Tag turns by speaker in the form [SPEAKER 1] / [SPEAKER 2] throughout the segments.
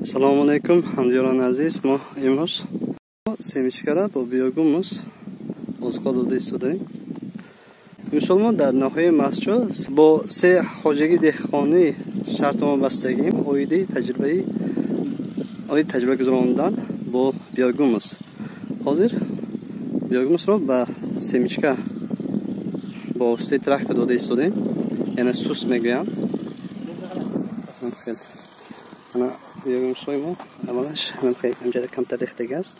[SPEAKER 1] Assalomu alaykum hamjiron aziz. Ma imroz semichkara bu biogumuz o'z qo'lida istoding. Musulmon dar nahoyi mas'cho bu se hojagi dehqoni shartnoma bastagim oydi tajriba guzarondan bu biogumuz. Hozir biogumuz ro ba semichka bu ste traktor da istoding. Yana sus megam. Ana biogum soymo avalash hamjada kam tarixda gast.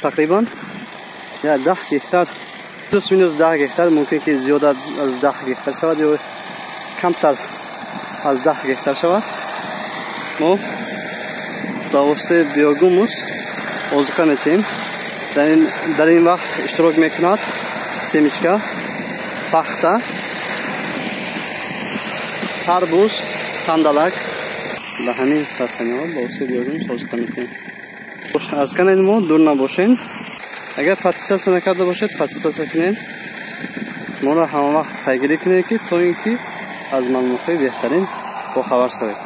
[SPEAKER 1] تقریبا 10 گیتار plus minus 10 گیتار ممکن که زیاد از 10 گیتار شود یا کمتر از 10 گیتار شود. ما با واسطه بیوگوموس اوزقه میتیم. در این وقت اشتراک میکند سمیچکا، پخته، تربوز، قندلک به همین تصمیم‌ها با واسطه بیوگوموس اوزقه میتیم. از کانال ما دور نباشین. اگر پاتیسا نکرده باشید پاتیسا کنین. ما را همه وقت پیگیری کنید که تا اینکه از معلومات بهترین با خبر شوید.